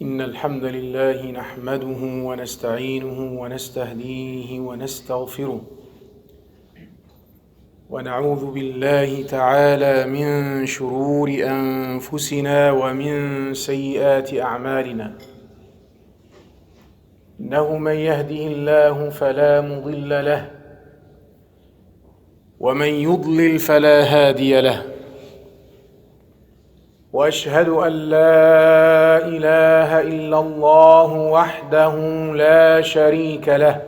إن الحمد لله نحمده ونستعينه ونستهديه ونستغفره ونعوذ بالله تعالى من شرور أنفسنا ومن سيئات أعمالنا إنه من يهده الله فلا مضل له ومن يضلل فلا هادي له وأشهد أن لا إله إلا الله وحده لا شريك له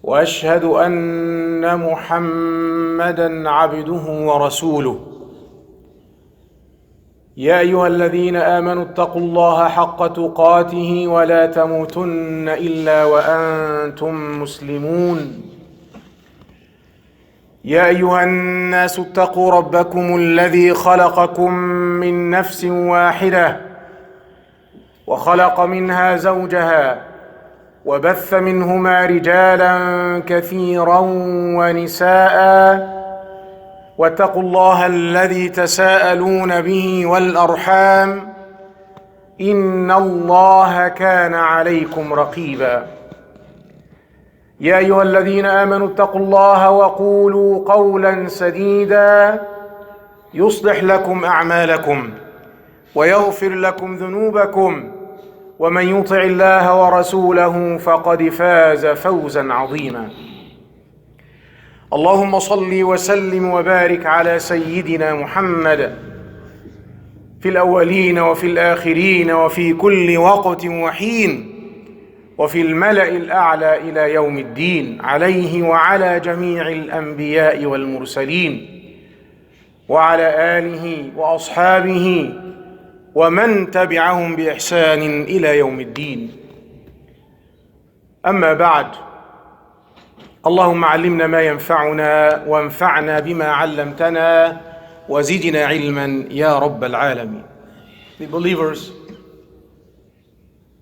وأشهد أن محمدًا عبده ورسوله يا أيها الذين آمنوا اتقوا الله حق تقاته ولا تموتن إلا وأنتم مسلمون يا أيها الناس اتقوا ربكم الذي خلقكم من نفس واحدة وخلق منها زوجها وبث منهما رجالا كثيرا ونساء واتقوا الله الذي تساءلون به والأرحام إن الله كان عليكم رقيبا يا أيها الذين آمنوا اتقوا الله وقولوا قولا سديدا يصلح لكم أعمالكم ويغفر لكم ذنوبكم ومن يطع الله ورسوله فقد فاز فوزا عظيما اللهم صل وسلم وبارك على سيدنا محمد في الأولين وفي الآخرين وفي كل وقت وحين وفي الملأ الأعلى إلى يوم الدين عليه وعلى جميع الأنبياء والمرسلين وعلى آله وأصحابه ومن تبعهم بإحسان إلى يوم الدين أما بعد اللهم علمنا ما ينفعنا وانفعنا بما علمتنا وزدنا علما يا رب العالمين. The believers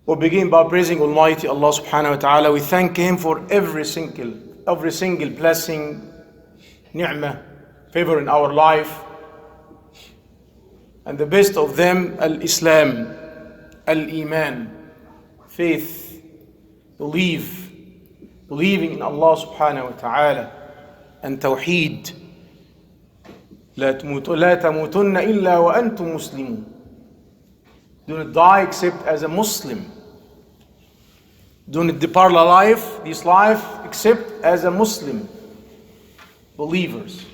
will begin by praising Almighty Allah subhanahu wa ta'ala. We thank Him for every single blessing, ni'mah, favor in our life. And the best of them, Al-Islam, Al-Iman, faith, believing in Allah subhanahu wa ta'ala, and Tawheed. لا تموتن إلا وأنتم مسلمون. Do not die except as a Muslim. Do not depart this life except as a Muslim. Believers.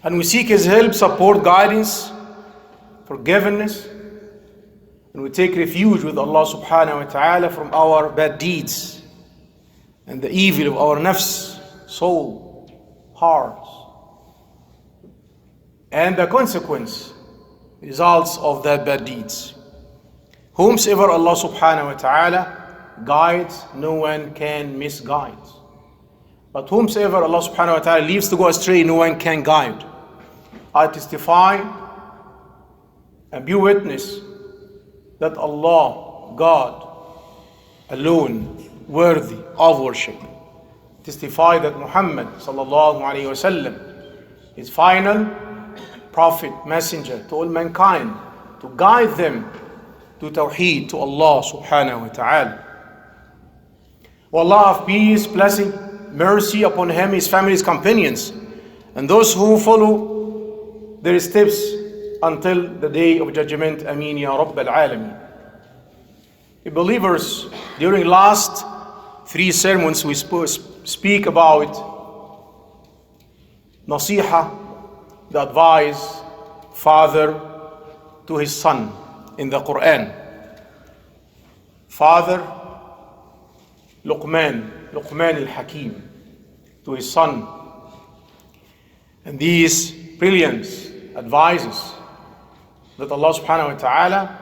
And we seek His help, support, guidance, forgiveness, and we take refuge with Allah subhanahu wa ta'ala from our bad deeds and the evil of our nafs, soul, hearts, and the results of that bad deeds. Whomsoever Allah subhanahu wa ta'ala guides, no one can misguide. But whomsoever Allah subhanahu wa ta'ala leaves to go astray, no one can guide. I testify and be witness that Allah, God, alone, worthy of worship. Testify that Muhammad sallallahu alayhi wa sallam is final prophet, messenger to all mankind, to guide them to Tawheed, to Allah subhanahu wa ta'ala. O Allah of peace, blessing, mercy upon him, his family, his companions, and those who follow their steps until the day of judgment. Ameen ya Rabbal Alameen. Believers, during last 3 sermons we speak about nasiha, the advice father to his son in the Quran. Father Luqman al-Hakim to his son. And these brilliant advices that Allah subhanahu wa ta'ala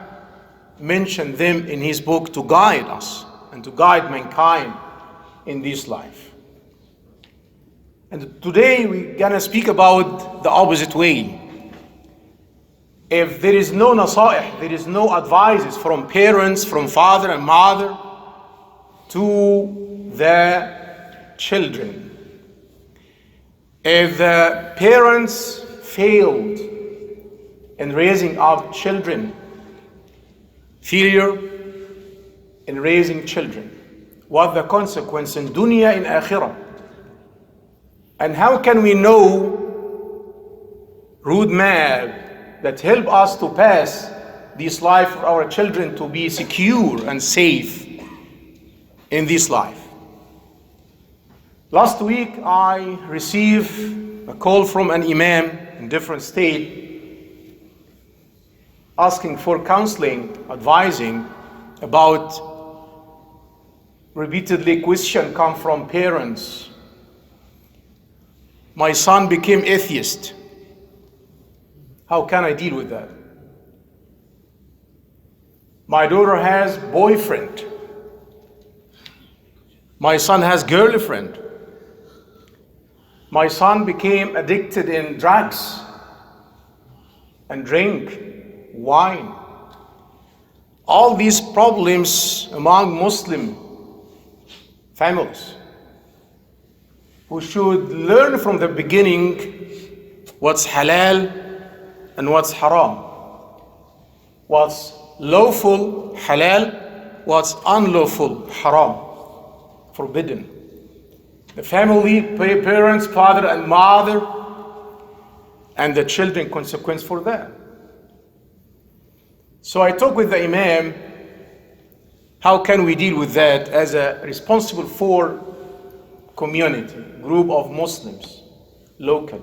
mentioned them in His book to guide us and to guide mankind in this life. And today we're gonna speak about the opposite way. If there is no nasaih, there is no advices from parents, from father and mother to their children. If the parents failed in raising up children, failure in raising children. What the consequence in dunya and akhirah? And how can we know roadmap that help us to pass this life for our children to be secure and safe in this life? Last week I received a call from an Imam in different state asking for counseling, advising about repeatedly question come from parents. My son became atheist. How can I deal with that? My daughter has boyfriend. My son has girlfriend. My son became addicted in drugs and drink, wine. All these problems among Muslim families who should learn from the beginning what's halal and what's haram, what's lawful, halal, what's unlawful, haram, forbidden. The family, parents, father and mother, and the children, consequence for that. So I talked with the Imam, how can we deal with that as a responsible for community, group of Muslims, local.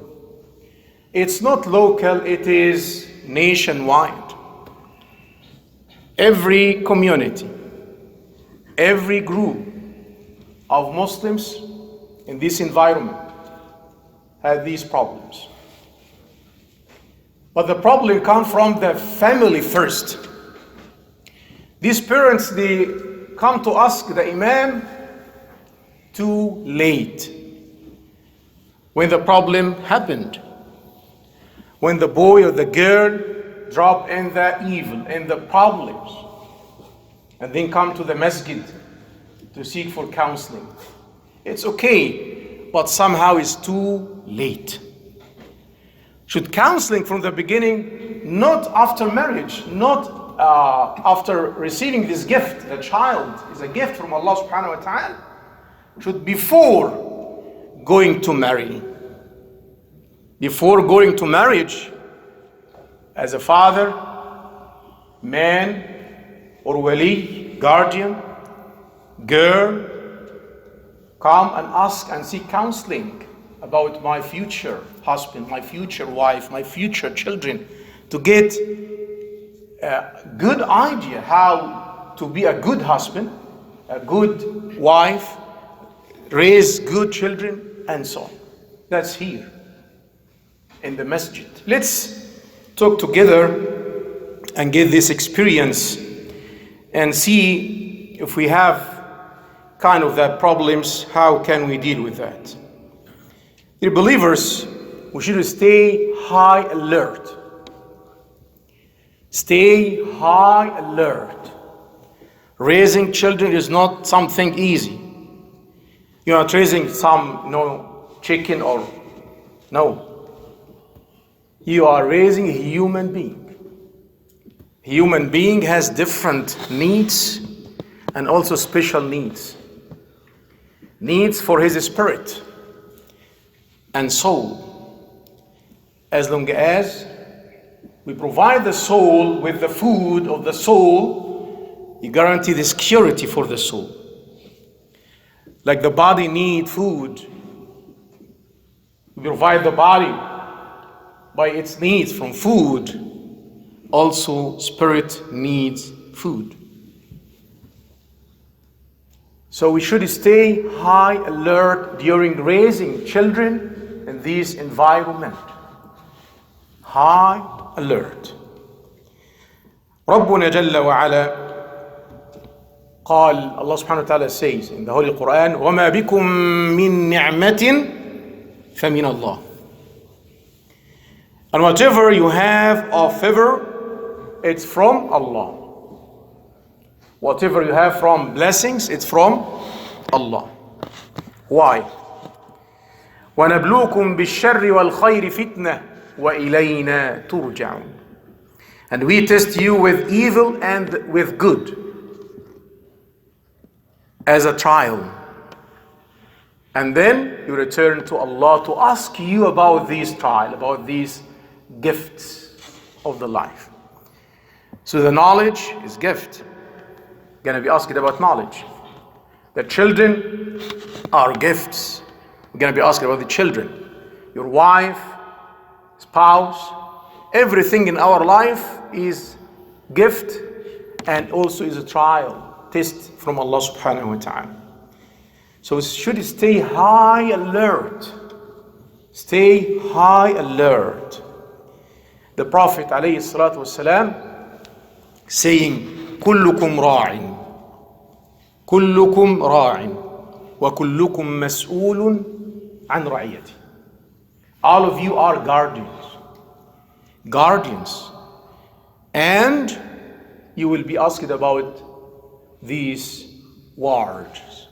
It's not local, it is nationwide. Every community, every group of Muslims in this environment have these problems. But the problem comes from the family first. These parents, they come to ask the Imam too late. When the problem happened, when the boy or the girl drop in the evil, in the problems, and then come to the masjid to seek for counseling. It's okay, but somehow it's too late. Should counseling from the beginning, not after marriage, not after receiving this gift. The child is a gift from Allah subhanahu wa ta'ala. Should before going to marry. Before going to marriage, as a father, man, or wali, guardian, girl, come and ask and seek counseling about my future husband, my future wife, my future children, to get a good idea how to be a good husband, a good wife, raise good children, and so on. That's here in the masjid. Let's talk together and get this experience and see if we have kind of that problems, how can we deal with that? Dear believers, we should stay high alert. Stay high alert. Raising children is not something easy. You're not raising some chicken or no. You are raising a human being. Human being has different needs and also special needs. Needs for his spirit and soul. As long as we provide the soul with the food of the soul, you guarantee the security for the soul. Like the body needs food, we provide the body by its needs from food. Also, spirit needs food. So we should stay high alert during raising children in this environment. High alert. ربنا جل وعلا قال, Allah subhanahu wa ta'ala says in the Holy Quran, وَمَا بِكُم مِّن نِعْمَةٍ فَمِنَ اللَّهِ. And whatever you have of favor, it's from Allah. Whatever you have from blessings, it's from Allah. Why? وَنَبْلُوكُمْ بِالشَّرِّ وَالْخَيْرِ فِتْنَةً وَإِلَيْنَا تُرْجَعُونَ. And we test you with evil and with good as a trial. And then you return to Allah to ask you about these trials, about these gifts of the life. So the knowledge is gift. Gonna be asked about knowledge. The children are gifts. We're gonna be asked about the children. Your wife, spouse, everything in our life is gift and also is a trial, test from Allah subhanahu wa ta'ala. So we should stay high alert. Stay high alert. The Prophet alayhi salatu wasalam saying, كلكم راع كلكم راع وكلكم مسؤول عن رعيته. All of you are guardians. Guardians. And you will be asked about these wards.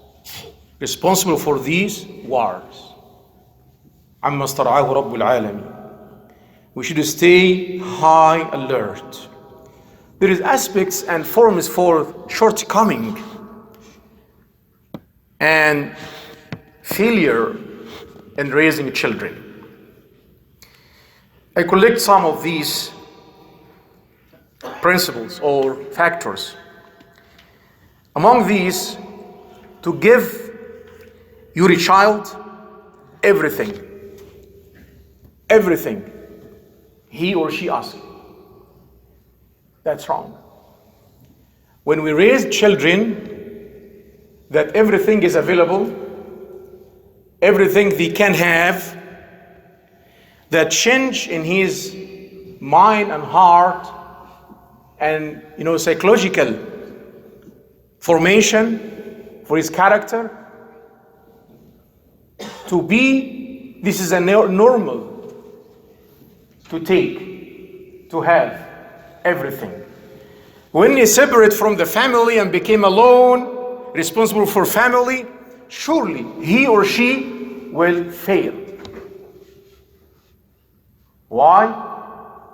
Responsible for these wards. عما استرعاه رب العالمين. We should stay high alert. There is aspects and forms for shortcoming and failure in raising children. I collect some of these principles or factors. Among these, to give your child everything he or she asks. That's wrong. When we raise children, that everything is available, everything they can have, that change in his mind and heart and psychological formation for his character to be, this is a normal to take, to have everything. When he separate from the family and became alone, responsible for family, surely he or she will fail. Why?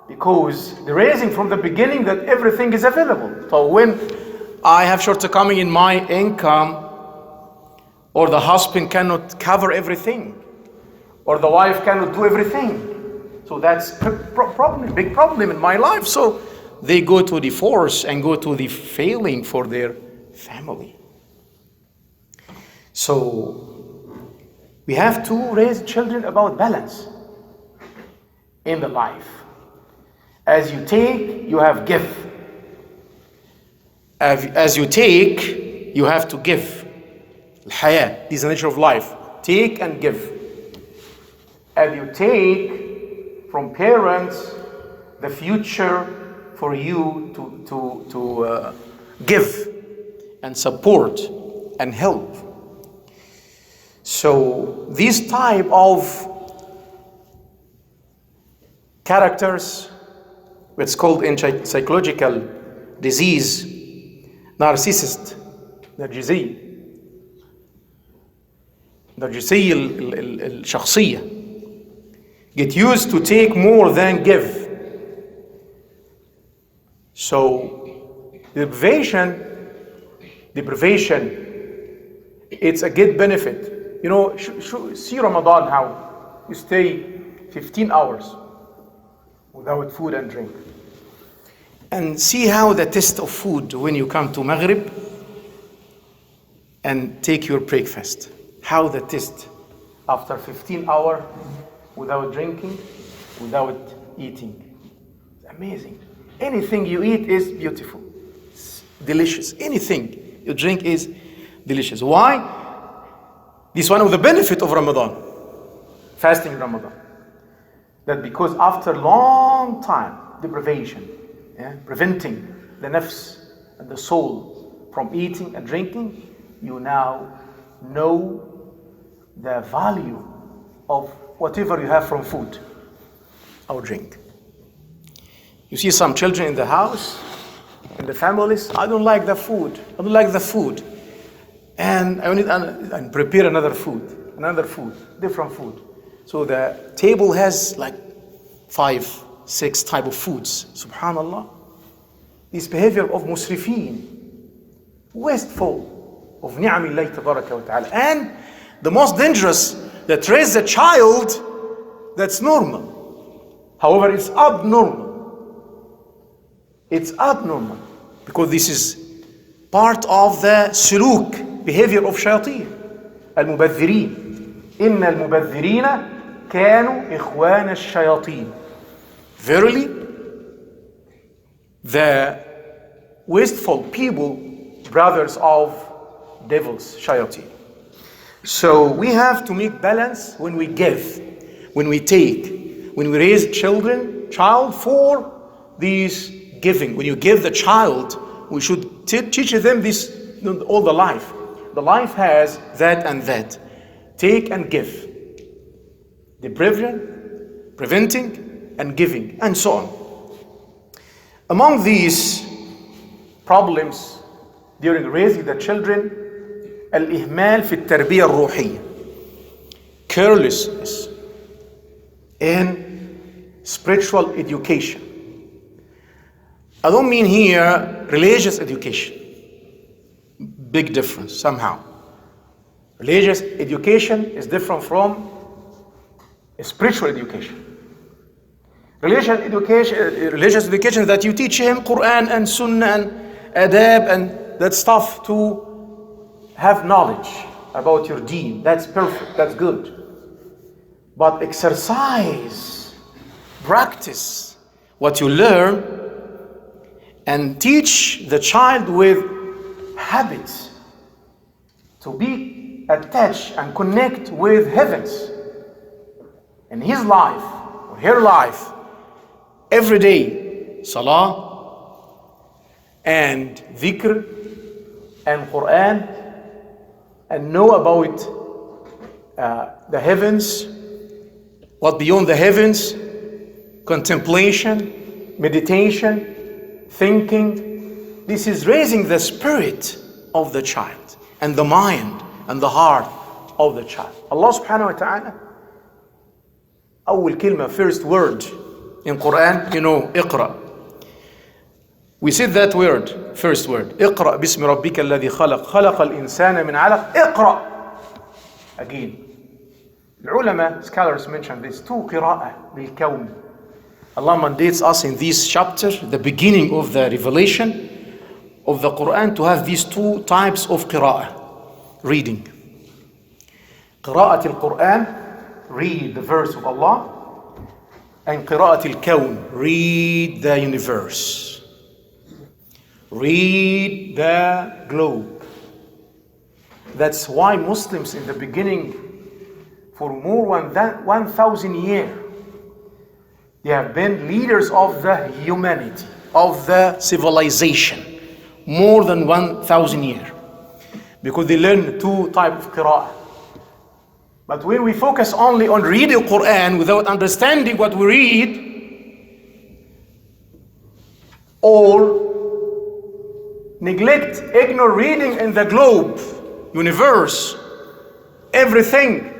Because the raising from the beginning that everything is available. So when I have shortcoming in my income, or the husband cannot cover everything, or the wife cannot do everything, so that's big problem in my life. So they go to divorce and go to the failing for their family. So we have to raise children about balance in the life. As you take, you have give. As you take, you have to give. Al-Hayat, this is the nature of life. Take and give. As you take from parents, the future for you to give and support and help. So these type of characters, it's called in psychological disease, narcissist, narcissism. نرجسية الشخصية get used to take more than give. So deprivation, it's a good benefit. See Ramadan, how you stay 15 hours without food and drink. And see how the taste of food when you come to Maghrib and take your breakfast. How the taste after 15 hours without drinking, without eating. It's amazing. Anything you eat is beautiful, it's delicious. Anything you drink is delicious. Why? This is one of the benefits of Ramadan, fasting Ramadan. That because after long time deprivation, preventing the nafs and the soul from eating and drinking, you now know the value of whatever you have from food or drink. You see some children in the house, in the families, I don't like the food. And I need and prepare another food, different food. So the table has like 5, 6 type of foods. Subhanallah. this behavior of musrifin, wasteful of ni'amillahi tabaraka wa ta'ala. And the most dangerous, that raise a child that's normal. However, it's abnormal. It's abnormal because this is part of the suluk, behavior of shayateen. Al-mubadhirin. Inna al-mubadhirina kanu ikhwan al-shayateen. Verily, the wasteful people, brothers of devils, shayateen. So we have to make balance when we give, when we take, when we raise child for these giving. When you give the child, we should teach them this all the life. The life has that and that. Take and give. Deprivation, preventing, and giving, and so on. Among these problems during raising the children, الإهمال في التربية الروحية, carelessness in spiritual education. I don't mean here religious education. Big difference somehow. Religious education is different from spiritual education. Religious education is that you teach him Quran and Sunnah and adab and that stuff to have knowledge about your deen. That's perfect, that's good. But exercise, practice what you learn and teach the child with habits to be attached and connect with heavens in his life or her life every day. Salah and dhikr and Quran, and know about the heavens, what beyond the heavens, contemplation, meditation, thinking. This is raising the spirit of the child and the mind and the heart of the child. Allah subhanahu wa ta'ala, أول كلمة, first word in Quran, اقرأ. We said that word, first word. اقرأ باسم ربك الذي خلق خلق الإنسان من علق. اقرأ. Again. العلماء, scholars mention this. two قراءة بالكون. Allah mandates us in this chapter, the beginning of the revelation of the Quran, to have these two types of قراءة, reading. قراءة القرآن, read the verse of Allah, and قراءة الكون, read the universe. Read the globe. That's why Muslims in the beginning, for more than 1,000 years, they have been leaders of the humanity, of the civilization, more than 1,000 years, because they learn two types of qira'ah. But when we focus only on reading Quran without understanding what we read, or neglect, ignore reading in the globe, universe, everything,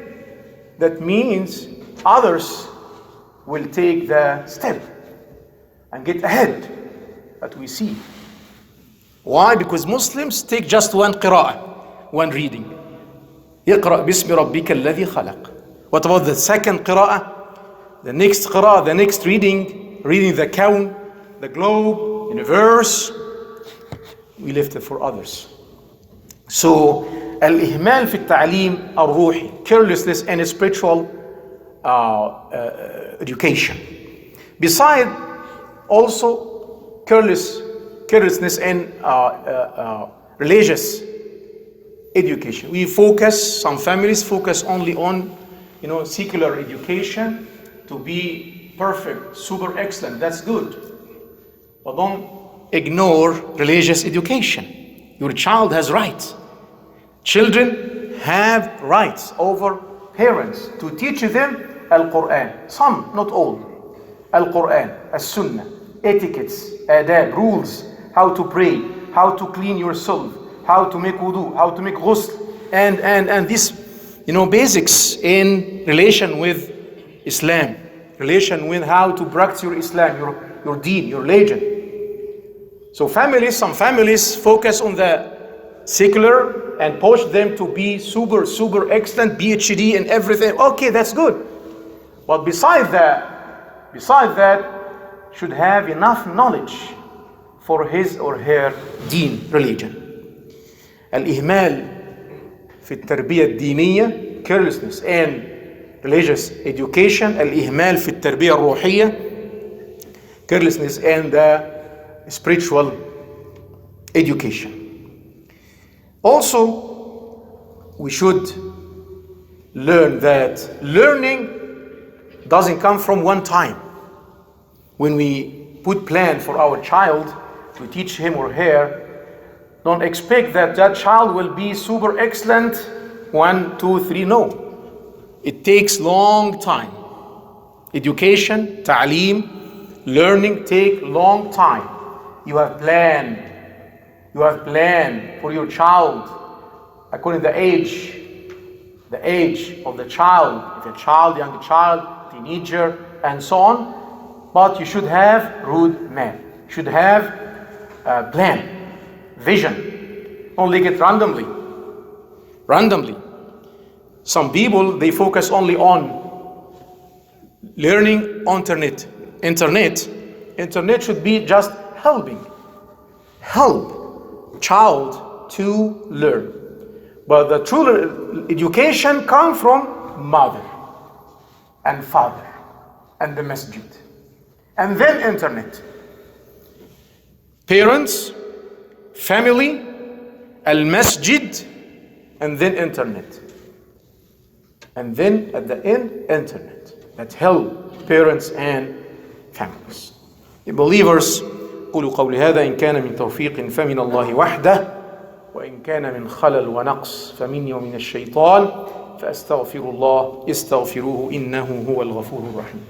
that means others will take the step and get ahead. But we see. Why? Because Muslims take just one qira'ah, one reading. اقرأ باسم ربك الذي خلق. What about the second qira'ah? The next qira'ah, the next reading the kawn, the globe, universe. We left it for others. So, al-ihmal fi al-ta'lim al-ruhi, carelessness in spiritual education. Beside also carelessness in religious education. Some families focus only on, secular education to be perfect, super excellent. That's good. But don't ignore religious education. Your child has rights. Children have rights over parents to teach them Al-Quran. Some, not all. Al-Quran, As-Sunnah, etiquettes, adab, rules, how to pray, how to clean yourself, how to make wudu, how to make ghusl, and this, basics in relation with Islam, relation with how to practice your Islam, your deen, your religion. So some families focus on the secular and push them to be super excellent, PhD and everything. Okay, that's good. But besides that, should have enough knowledge for his or her deen, religion. الإهمال في التربية الدينية, carelessness and religious education. الإهمال في التربية الروحية, carelessness and spiritual education. Also, we should learn that learning doesn't come from one time. When we put plan for our child to teach him or her, don't expect that child will be super excellent 1, 2, 3. No. It takes long time. Education, ta'aleem, learning take long time. You have planned for your child according to the age of the child, if a child, young child, teenager, and so on. But you should have roadmap. You should have a plan, vision. Don't take it randomly. Some people, they focus only on learning internet. Internet should be just help child to learn. But the true education comes from mother and father and the masjid. And then internet. Parents, family, al-masjid, and then internet. And then at the end, internet. That help parents and families. The believers, قولوا قولي هذا إن كان من توفيق فمن الله وحده وإن كان من خلل ونقص فمني ومن الشيطان فأستغفر الله استغفروه إنه هو الغفور الرحيم.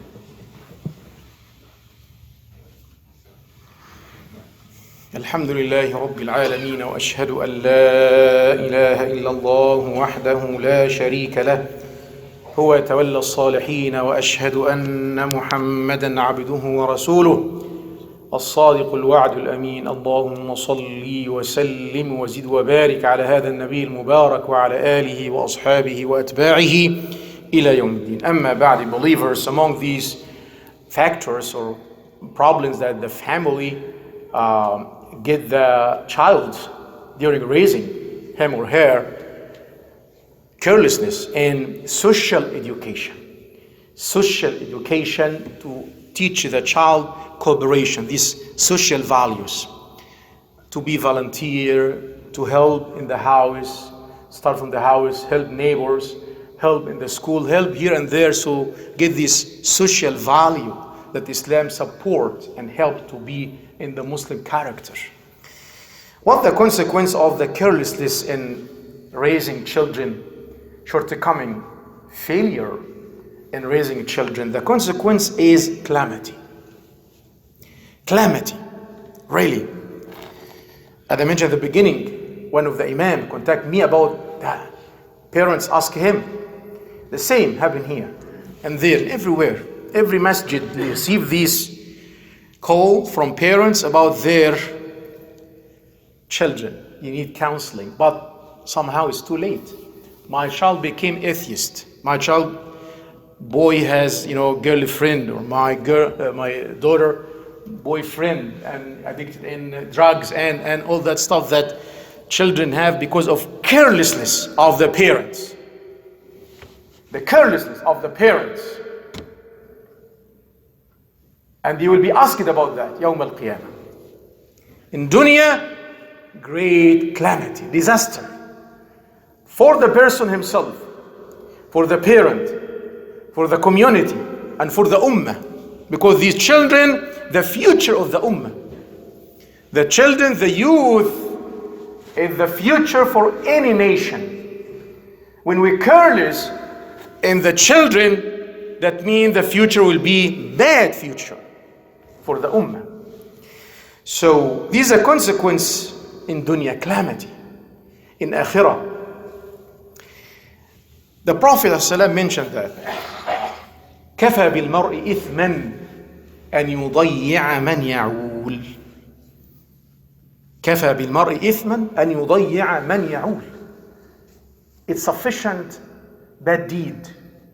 الحمد لله رب العالمين وأشهد أن لا إله إلا الله وحده لا شريك له هو يتولى الصالحين وأشهد أن محمدا عبده ورسوله الصادق الوعد الأمين. اللهم صل وسلم وزد وبارك على هذا النبي المبارك وعلى آله وأصحابه وأتباعه إلى يوم الدين. أما بعد, believers, among these factors or problems that the family get the child during raising him or her, carelessness and social education to teach the child cooperation, these social values, to be volunteer, to help in the house, start from the house, help neighbors, help in the school, help here and there. So get this social value that Islam support and help to be in the Muslim character. What the consequence of the carelessness in raising children, shortcoming, failure in raising children? The consequence is calamity. Calamity, really. As I mentioned at the beginning, one of the Imam contacted me about that. Parents ask him. The same happened here and there, everywhere. Every masjid receive this call from parents about their children. You need counseling, but somehow it's too late. My child became atheist. My child, boy has, girlfriend, or my daughter, boyfriend, and addicted in drugs and all that stuff that children have because of carelessness of the parents. The carelessness of the parents. And you will be asked about that, Yawm al-Qiyamah. In dunya, great calamity, disaster. For the person himself, for the parent, for the community, and for the ummah. Because these children, the future of the ummah. The children, the youth, is the future for any nation. When we're careless in the children, that means the future will be bad future for the ummah. So these are consequence in dunya, calamity. In akhirah, the Prophet ﷺ mentioned that كفى بالمرء إثما أن يضيع من يعول. كفى بالمرء إثما أن يضيع من يعول. It's sufficient bad deed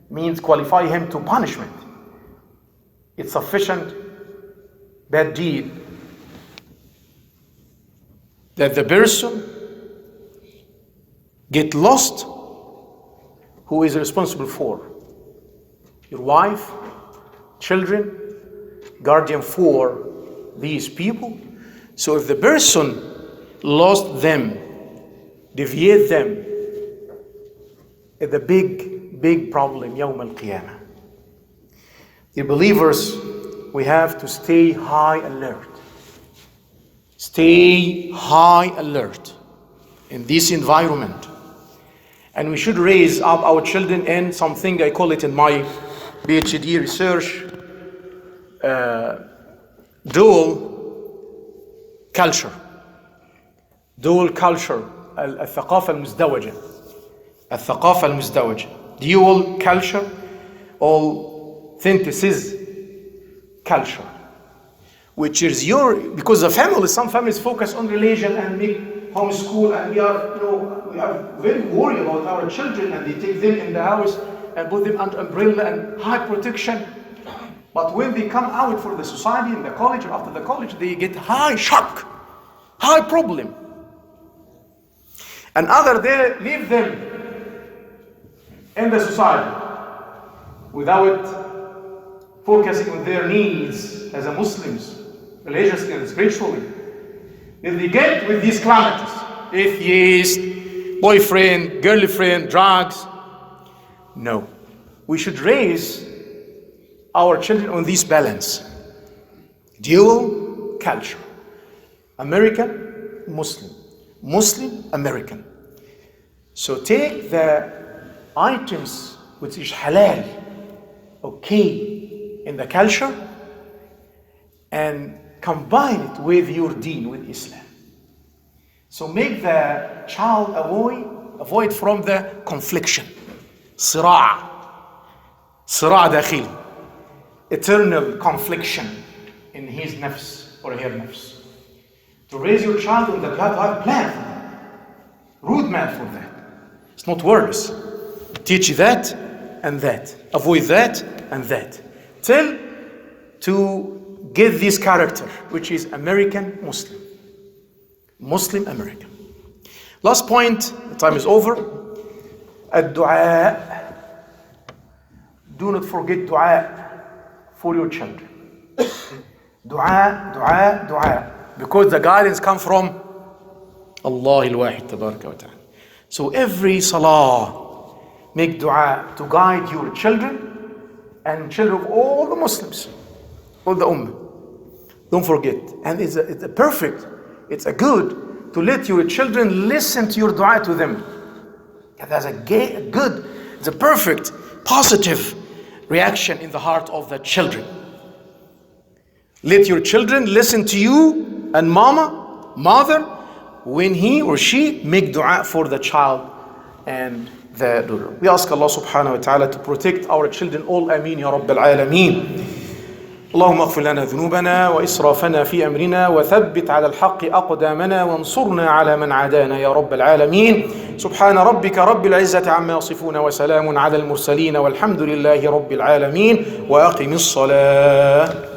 means qualify him to punishment. It's sufficient bad deed that the person get lost who is responsible for. Your wife, children, guardian for these people. So if the person lost them, deviate them, it's a big problem يوم القيامة. The believers, we have to stay high alert. Stay high alert in this environment. And we should raise up our children in something, I call it in my PhD research, dual culture. Dual culture, الثقافة المزدوجة. الثقافة المزدوجة. Dual culture or synthesis culture. Which is because the family, some families focus on religion and make homeschool, and we are very worried about our children, and they take them in the house and put them under umbrella and high protection. But when they come out for the society in the college or after the college, they get high shock, high problem. And they leave them in the society without focusing on their needs as a Muslims, religiously and spiritually. If they get with these calamities, atheist, boyfriend, girlfriend, drugs, no. We should raise our children on this balance. Dual culture. American, Muslim. Muslim, American. So take the items which is halal, okay, in the culture, and combine it with your deen, with Islam. So make the child avoid from the confliction. صراع داخلي, eternal confliction in his nafs or her nafs. To raise your child on that, you have to have a plan for that, roadmap for that. It's not words. Teach that and that, avoid that and that, till to get this character, which is American Muslim, Muslim American. Last point, the time is over. Ad-du'a. Do not forget dua for your children. Dua. Because the guidance comes from Allah al-Wahid tabaraka wa ta'ala. So every salah, make dua to guide your children and children of all the Muslims, all the ummah. Don't forget. And it's a perfect, it's a good to let your children listen to your dua to them. That's a good, it's a perfect, positive reaction in the heart of the children. Let your children listen to you and mother, when he or she make dua for the child and the daughter. We ask Allah subhanahu wa ta'ala to protect our children all. Ameen ya Rabbil Alameen. اللهم اغفر لنا ذنوبنا وإسرافنا في أمرنا وثبت على الحق أقدامنا وانصرنا على من عادانا يا رب العالمين. سبحان ربك رب العزة عما يصفون وسلام على المرسلين والحمد لله رب العالمين. وأقم الصلاة.